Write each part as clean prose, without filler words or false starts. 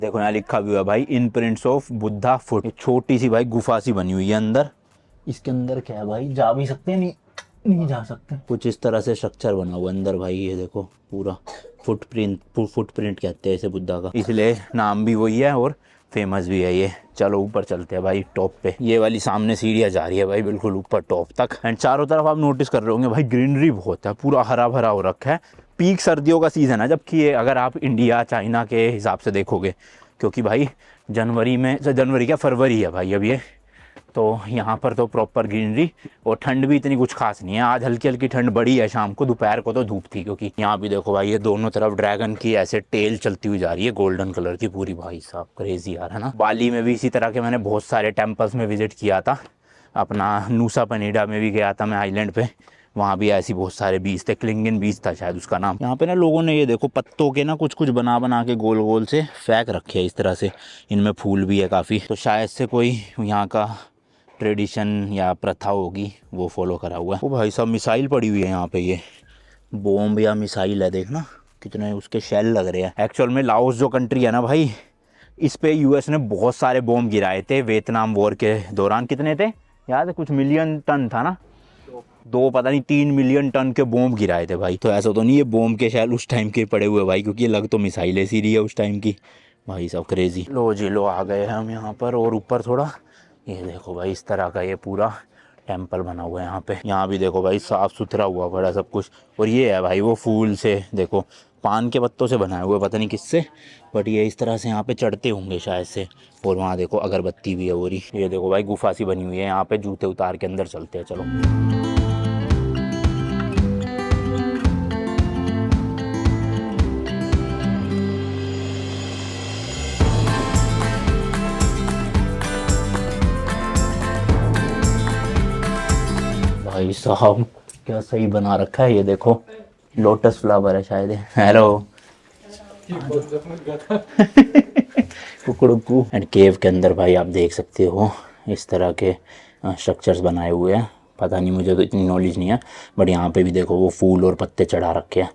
देखो यहाँ लिखा भी हुआ है भाई, इन प्रिंट्स ऑफ बुद्धा फुट। छोटी सी भाई गुफा सी बनी हुई है अंदर। इसके अंदर क्या है भाई, जा भी सकते हैं, नहीं जा सकते। कुछ इस तरह से स्ट्रक्चर बना हुआ अंदर भाई, ये देखो पूरा फुटप्रिंट कहते हैं इसे बुद्धा का, इसलिए नाम भी वही है और फेमस भी है ये। चलो ऊपर चलते हैं भाई टॉप पे। ये वाली सामने सीढ़ियाँ जा रही है भाई बिल्कुल ऊपर टॉप तक। एंड चारों तरफ आप नोटिस कर रहे होंगे भाई ग्रीनरी बहुत है, पूरा हरा भरा हो रखा है। पीक सर्दियों का सीज़न है, जबकि ये अगर आप इंडिया चाइना के हिसाब से देखोगे, क्योंकि भाई जनवरी क्या फरवरी है भाई अब ये, तो यहाँ पर तो प्रॉपर ग्रीनरी और ठंड भी इतनी कुछ खास नहीं है। आज हल्की हल्की ठंड बढ़ी है शाम को, दोपहर को तो धूप थी। क्योंकि यहाँ भी देखो भाई ये दोनों तरफ ड्रैगन की ऐसे टेल चलती हुई जा रही है गोल्डन कलर की पूरी। भाई साहब क्रेजी यार, है ना। बाली में भी इसी तरह के मैंने बहुत सारे टेम्पल्स में विजिट किया था। अपना नूसा पनीडा में भी गया था मैं आइलैंड पे, वहाँ भी ऐसी बहुत सारे बीच थे, क्लिंगन बीच था शायद उसका नाम। यहाँ पे ना लोगों ने ये देखो पत्तों के ना कुछ कुछ बना के गोल गोल से फेंक रखे हैं इस तरह से। इनमें फूल भी है काफ़ी, तो शायद से कोई यहाँ का ट्रेडिशन या प्रथा होगी वो फॉलो करा हुआ है। वो भाई साहब मिसाइल पड़ी हुई है यहाँ पे, ये बॉम्ब या मिसाइल है, देखना कितने उसके शेल लग रहे हैं। एक्चुअल में लाओस जो कंट्री है ना भाई, इस पे यूएस ने बहुत सारे बॉम्ब गिराए थे वियतनाम वॉर के दौरान। कितने थे याद है, कुछ मिलियन टन था ना, 3 मिलियन टन के बॉम्ब गिराए थे भाई। तो ऐसा तो नहीं ये बॉम्ब के शैल उस टाइम के पड़े हुए भाई, क्योंकि ये लग तो मिसाइलें सी रही है उस टाइम की। भाई सब क्रेजी। लो जी लो, आ गए हैं हम यहाँ पर। और ऊपर थोड़ा ये देखो भाई, इस तरह का ये पूरा टेम्पल बना हुआ है यहाँ पे। यहाँ भी देखो भाई साफ़ सुथरा हुआ पड़ा सब कुछ। और ये है भाई वो फूल से, देखो पान के पत्तों से बनाए हुए, पता नहीं किससे, बट ये इस तरह से यहाँ पे चढ़ते होंगे शायद से। और वहाँ देखो अगरबत्ती भी है वो रही। ये देखो भाई गुफा सी बनी हुई है यहाँ पे, जूते उतार के अंदर चलते हैं चलो। भाई साहब क्या सही बना रखा है, ये देखो लोटस फ्लावर है शायद। Hello Kukru. एंड केव के अंदर भाई आप देख सकते हो इस तरह के स्ट्रक्चर्स बनाए हुए हैं। पता नहीं, मुझे तो इतनी नॉलेज नहीं है, बट यहाँ पे भी देखो वो फूल और पत्ते चढ़ा रखे हैं।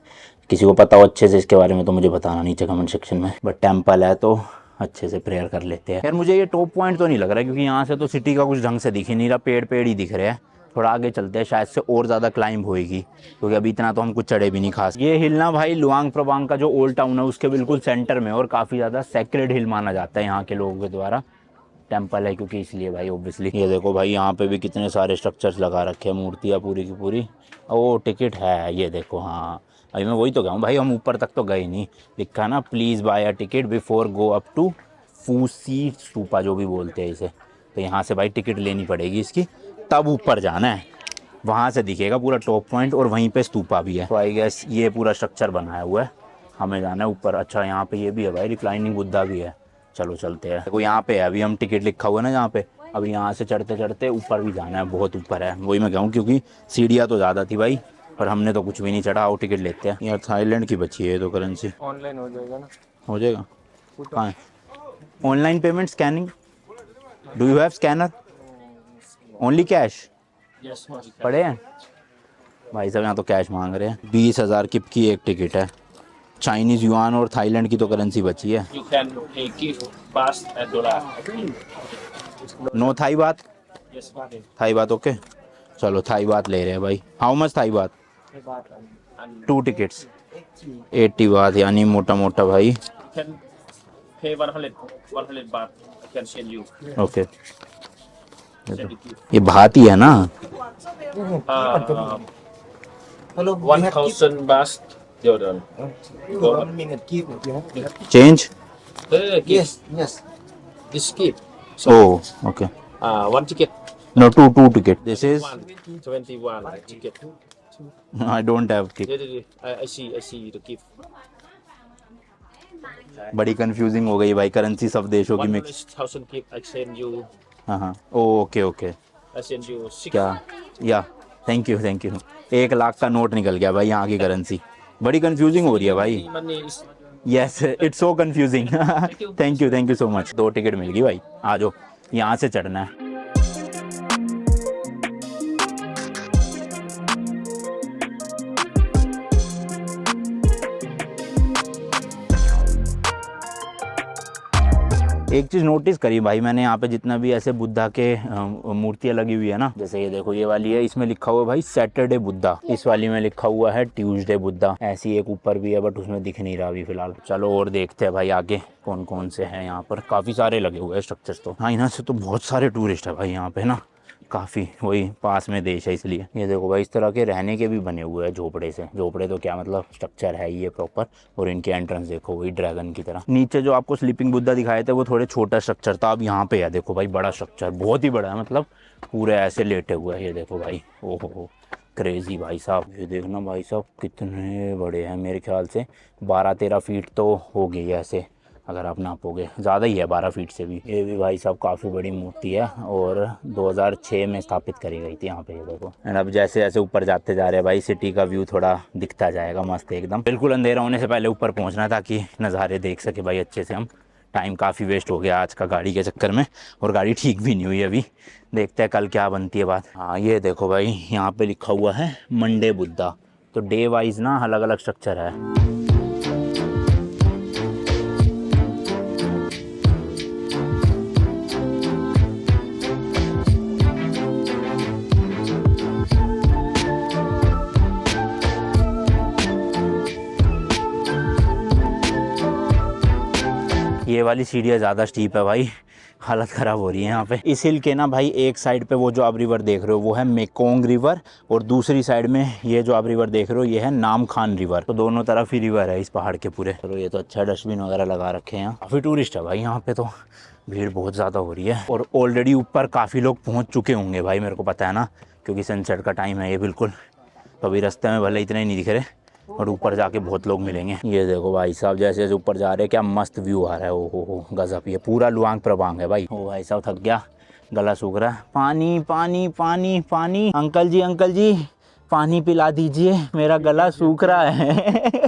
किसी को पता हो अच्छे से इसके बारे में तो मुझे बताना नीचे कमेंट सेक्शन में। बट टेम्पल है तो अच्छे से प्रेयर कर लेते हैं। यार मुझे ये टॉप पॉइंट तो नहीं लग रहा है, क्योंकि यहाँ से तो सिटी का कुछ ढंग से दिख ही नहीं रहा, पेड़ ही दिख रहे हैं। थोड़ा आगे चलते हैं, शायद से और ज़्यादा क्लाइंब होएगी, क्योंकि अभी इतना तो हम कुछ चढ़े भी नहीं खास। ये हिल ना भाई लुआंग प्रबांग का जो ओल्ड टाउन है उसके बिल्कुल सेंटर में, और काफ़ी ज़्यादा सेक्रेड हिल माना जाता है यहाँ के लोगों के द्वारा। टेम्पल है क्योंकि, इसलिए भाई ऑब्वियसली। ये देखो भाई यहाँ पे भी कितने सारे स्ट्रक्चर्स लगा रखे हैं, मूर्तियाँ पूरी की पूरी। ओ टिकट है ये देखो। हाँ अभी मैं वही तो कहूँ भाई, हम ऊपर तक तो गए नहीं। लिखा ना please buy a ticket before go up to फूसी स्तूपा जो भी बोलते हैं इसे। तो यहाँ से भाई टिकट लेनी पड़ेगी इसकी, तब ऊपर जाना है। वहाँ से दिखेगा पूरा टॉप पॉइंट, और वहीं पे स्तूपा भी है। तो आई गेस ये पूरा स्ट्रक्चर बनाया हुआ है, हमें जाना है ऊपर। अच्छा यहाँ पे ये भी है भाई, रिक्लाइनिंग बुद्धा भी है। चलो चलते हैं। देखो यहाँ पे है, अभी हम टिकट लिखा हुआ है ना यहाँ पे, अभी यहाँ से चढ़ते चढ़ते ऊपर भी जाना है, बहुत ऊपर है। वही मैं कहूँ, क्योंकि सीढ़ियाँ तो ज़्यादा थी भाई, पर हमने तो कुछ भी नहीं चढ़ा। और टिकट लेते हैं यार, थाईलैंड की बची है तो करेंसी। ऑनलाइन हो जाएगा ना? हो जाएगा। कहाँ है online payment scanning? Do you have scanner? Only cash पड़े हैं भाई साहब, यहाँ तो कैश मांग रहे हैं। 20,000 किप की एक टिकट है। चाइनीज़ युआन और थाईलैंड की तो करेंसी बची है। You can give baht and dollar. No Thai baht? Yes, baht. Thai baht okay, चलो थाई बात ले रहे हैं भाई। How much Thai baht? And 2 tickets 80 baht, यानी मोटा मोटा भाई। you can pay 100 baht. I can send you. Okay Send it to you. ये बात ही है ना। 1,000 baht. Jordan. Go on. Change? Yes. This gift. Oh okay. 1 ticket. No two ticket. This is 21 ticket. I don't have ticket. I see the gift. बड़ी confusing हो गई भाई, currency सब देशों की mix. 1,000 gift. I send you. हाँ okay okay. I send you 6. क्या या थैंक यू 1 लाख का नोट निकल गया भाई यहाँ की करेंसी। बड़ी कंफ्यूजिंग हो रही है भाई। Money is yes it's so confusing. Thank you so much. 2 ticket मिल गई भाई, आ जाओ यहाँ से चढ़ना है। एक चीज़ नोटिस करी भाई मैंने यहाँ पे, जितना भी ऐसे बुद्धा के मूर्तियाँ लगी हुई है ना, जैसे ये देखो ये वाली है, इसमें लिखा हुआ है भाई सैटरडे बुद्धा, इस वाली में लिखा हुआ है ट्यूसडे बुद्धा। ऐसी एक ऊपर भी है बट उसमें दिख नहीं रहा अभी फिलहाल। चलो और देखते हैं भाई आगे कौन कौन से हैं यहाँ पर। काफ़ी सारे लगे हुए हैं स्ट्रक्चर्स तो। हाँ, यहाँ से तो बहुत सारे टूरिस्ट है भाई यहाँ पे ना, काफ़ी, वही पास में देश है इसलिए। ये देखो भाई इस तरह के रहने के भी बने हुए हैं झोपड़े से, झोपड़े तो क्या मतलब स्ट्रक्चर है ये प्रॉपर। और इनके एंट्रेंस देखो वही ड्रैगन की तरह। नीचे जो आपको स्लीपिंग बुद्धा दिखाए थे वो थोड़े छोटा स्ट्रक्चर था, अब यहाँ पे है देखो भाई बड़ा स्ट्रक्चर, बहुत ही बड़ा है, मतलब पूरे ऐसे लेटे हुए हैं। ये देखो भाई, ओहो क्रेजी भाई साहब। ये देखना भाई साहब कितने बड़े हैं, मेरे ख्याल से 12-13 फीट तो हो गई है ऐसे, अगर आप नापोगे ज़्यादा ही है 12 फीट से भी। ये भी भाई साहब काफ़ी बड़ी मूर्ति है और 2006 में स्थापित करी गई थी यहाँ पे। ये देखो। एंड अब जैसे जैसे ऊपर जाते जा रहे हैं भाई सिटी का व्यू थोड़ा दिखता जाएगा मस्त एकदम। बिल्कुल अंधेरा होने से पहले ऊपर पहुँचना ताकि नज़ारे देख सके भाई अच्छे से हम। टाइम काफ़ी वेस्ट हो गया आज का गाड़ी के चक्कर में, और गाड़ी ठीक भी नहीं हुई अभी। देखते हैं कल क्या बनती है बात। हाँ ये देखो भाई यहाँ पे लिखा हुआ है मंडे बुद्धा, तो डे वाइज ना अलग अलग स्ट्रक्चर है। ये वाली सीढ़ियाँ ज़्यादा स्टीप है भाई, हालत ख़राब हो रही है यहाँ पे। इस हिल के ना भाई एक साइड पे वो जो आप रिवर देख रहे हो वो है मेकोंग रिवर, और दूसरी साइड में ये जो आप रिवर देख रहे हो ये है नामखान रिवर। तो दोनों तरफ ही रिवर है इस पहाड़ के पूरे। चलो ये तो अच्छा डस्टबिन वगैरह लगा रखे हैं यहाँ। काफ़ी टूरिस्ट है भाई यहाँ पे, तो भीड़ बहुत ज़्यादा हो रही है। और ऑलरेडी ऊपर काफ़ी लोग पहुँच चुके होंगे भाई, मेरे को पता है ना, क्योंकि सनसेट का टाइम है ये बिल्कुल। तो अभी रास्ते में भले इतने नहीं दिख रहे, और ऊपर जाके बहुत लोग मिलेंगे। ये देखो भाई साहब जैसे जैसे ऊपर जा रहे हैं क्या मस्त व्यू आ रहा है। ओ हो गजब, ये पूरा लुआंग प्रभांग है भाई। ओ भाई साहब थक गया, गला सूख रहा है। पानी पानी पानी पानी, अंकल जी पानी पिला दीजिए, मेरा गला सूख रहा है।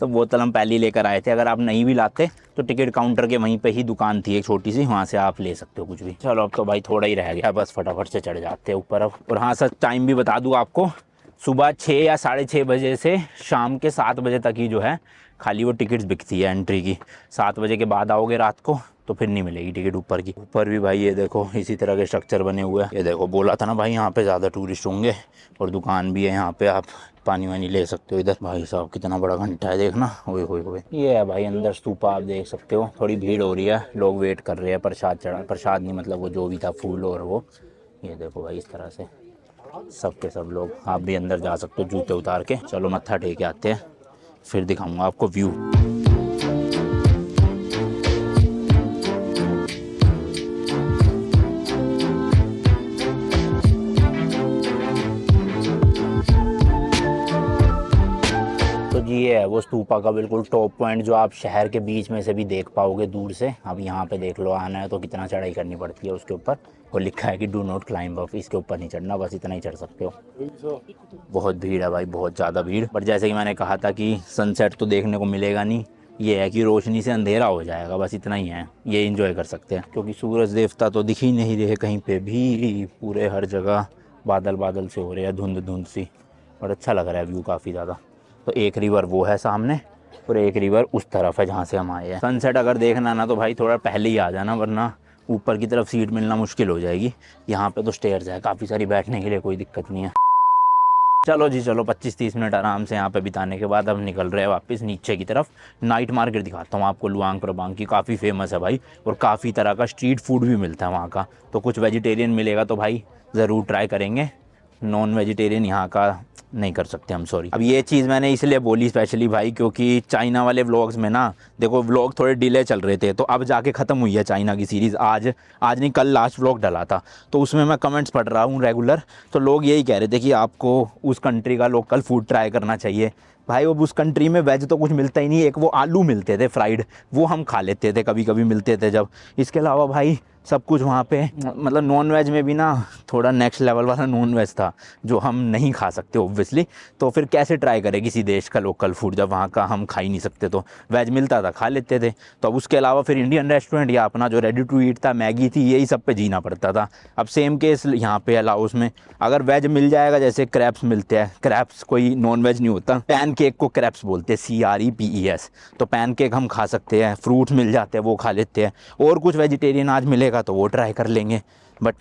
तो बोतल हम पहले ही लेकर आए थे, अगर आप नहीं भी लाते तो टिकट काउंटर के वहीं पे ही दुकान थी एक छोटी सी, वहाँ से आप ले सकते हो कुछ भी। चलो अब तो भाई थोड़ा ही रह गया, बस फटाफट से चढ़ जाते हैं ऊपर अब। और हाँ सच टाइम भी बता दूँ आपको, सुबह 6 या 6:30 बजे से शाम के 7 बजे तक ही जो है खाली वो टिकट्स बिकती है एंट्री की। 7 बजे के बाद आओगे रात को तो फिर नहीं मिलेगी टिकट ऊपर की। ऊपर भी भाई ये देखो इसी तरह के स्ट्रक्चर बने हुए हैं। ये देखो बोला था ना भाई यहाँ पे ज़्यादा टूरिस्ट होंगे, और दुकान भी है यहाँ पे, आप पानी वानी ले सकते हो इधर। भाई साहब कितना बड़ा घंटा है देखना, ओए होए होए। ये है भाई अंदर स्तूपा, आप देख सकते हो। थोड़ी भीड़ हो रही है, लोग वेट कर रहे हैं प्रसाद चढ़ा, प्रसाद नहीं मतलब वो जो भी था फूल और वो। ये देखो भाई इस तरह से सब के सब लोग। आप भी अंदर जा सकते हो जूते उतार के। चलो मत्था टेक के आते हैं, फिर दिखाऊंगा आपको व्यू। तो जी ये है वो स्तूपा का बिल्कुल टॉप पॉइंट, जो आप शहर के बीच में से भी देख पाओगे दूर से। अब यहाँ पे देख लो, आना है तो कितना चढ़ाई करनी पड़ती है उसके ऊपर, और लिखा है कि डू नॉट क्लाइंब अप, इसके ऊपर नहीं चढ़ना, बस इतना ही चढ़ सकते हो। बहुत भीड़ है भाई, बहुत ज़्यादा भीड़। पर जैसे कि मैंने कहा था कि सनसेट तो देखने को मिलेगा नहीं, ये है कि रोशनी से अंधेरा हो जाएगा, बस इतना ही है। ये एंजॉय कर सकते हैं, क्योंकि सूरज देवता तो दिख ही नहीं रहे कहीं पे भी, पूरे हर जगह बादल बादल से हो रहे हैं, धुंध धुंध सी, और अच्छा लग रहा है व्यू काफ़ी ज़्यादा। तो एक रिवर वो है सामने, और एक रिवर उस तरफ है जहाँ से हम आए हैं। सनसेट अगर देखना ना तो भाई थोड़ा पहले ही आ जाना, वरना ऊपर की तरफ सीट मिलना मुश्किल हो जाएगी। यहाँ पे तो स्टेयर्स है काफ़ी सारी, बैठने के लिए कोई दिक्कत नहीं है। चलो जी चलो, 25-30 मिनट आराम से यहाँ पे बिताने के बाद अब निकल रहे हैं वापस नीचे की तरफ। नाइट मार्केट दिखाता हूँ आपको लुआंग प्रभांग की, काफ़ी फेमस है भाई, और काफ़ी तरह का स्ट्रीट फूड भी मिलता है वहाँ का। तो कुछ वेजिटेरियन मिलेगा तो भाई ज़रूर ट्राई करेंगे, नॉन वेजिटेरियन यहाँ का नहीं कर सकते हम, सॉरी। अब ये चीज़ मैंने इसलिए बोली स्पेशली भाई, क्योंकि चाइना वाले व्लॉग्स में ना देखो व्लॉग थोड़े डिले चल रहे थे, तो अब जाके ख़त्म हुई है चाइना की सीरीज़। आज नहीं कल लास्ट व्लॉग डला था, तो उसमें मैं कमेंट्स पढ़ रहा हूँ रेगुलर, तो लोग यही कह रहे थे कि आपको उस कंट्री का लोकल फूड ट्राई करना चाहिए। भाई वो उस कंट्री में वेज तो कुछ मिलता ही नहीं, एक वो आलू मिलते थे फ्राइड, वो हम खा लेते थे कभी कभी मिलते थे जब। इसके अलावा भाई सब कुछ वहाँ पे, मतलब नॉन वेज में भी ना थोड़ा नेक्स्ट लेवल वाला नॉन वेज था जो हम नहीं खा सकते ऑब्वियसली। तो फिर कैसे ट्राई करें किसी देश का लोकल फूड जब वहाँ का हम खा ही नहीं सकते। तो वेज मिलता था खा लेते थे। तो अब उसके अलावा फिर इंडियन रेस्टोरेंट या अपना जो रेडी टू ईट था, मैगी थी, यही सब पे जीना पड़ता था। अब सेम केस यहाँ पे लाओस में, अगर वेज मिल जाएगा, जैसे क्रैप्स मिलते हैं, क्रैप्स कोई नॉन वेज नहीं होता, पैन पैनकेक को क्रैप्स बोलते हैं, CREPES। तो पैनकेक हम खा सकते हैं, फ्रूट्स मिल जाते हैं वो खा लेते हैं, और कुछ वेजिटेरियन आज मिलेगा तो वो ट्राई कर लेंगे, बट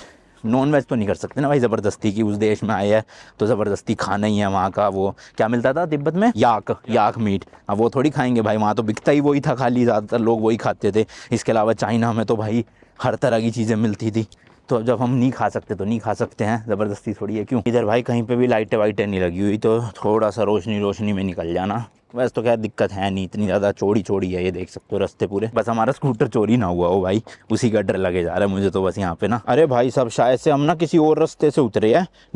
नॉन वेज तो नहीं कर सकते ना भाई ज़बरदस्ती की। उस देश में आए हैं तो ज़बरदस्ती खाना ही है। वहाँ का वो क्या मिलता था तिब्बत में, याक मीट, अब वो थोड़ी खाएंगे भाई, वहाँ तो बिकता ही वही था खाली, ज़्यादातर लोग वही खाते थे। इसके अलावा चाइना में तो भाई हर तरह की चीज़ें मिलती थी। तो अब जब हम नहीं खा सकते तो नहीं खा सकते हैं, ज़बरदस्ती थोड़ी है। क्यों इधर भाई कहीं पे भी लाइटें वाइटें नहीं लगी हुई, तो थोड़ा सा रोशनी में निकल जाना। वैसे तो क्या दिक्कत है नहीं, इतनी ज़्यादा चौड़ी है, ये देख सकते हो रास्ते पूरे। बस हमारा स्कूटर चोरी ना हुआ हो भाई, उसी का डर लगे जा रहा है मुझे तो बस यहाँ पे ना। अरे भाई साहब शायद से हम ना किसी और रास्ते से उतरे हैं।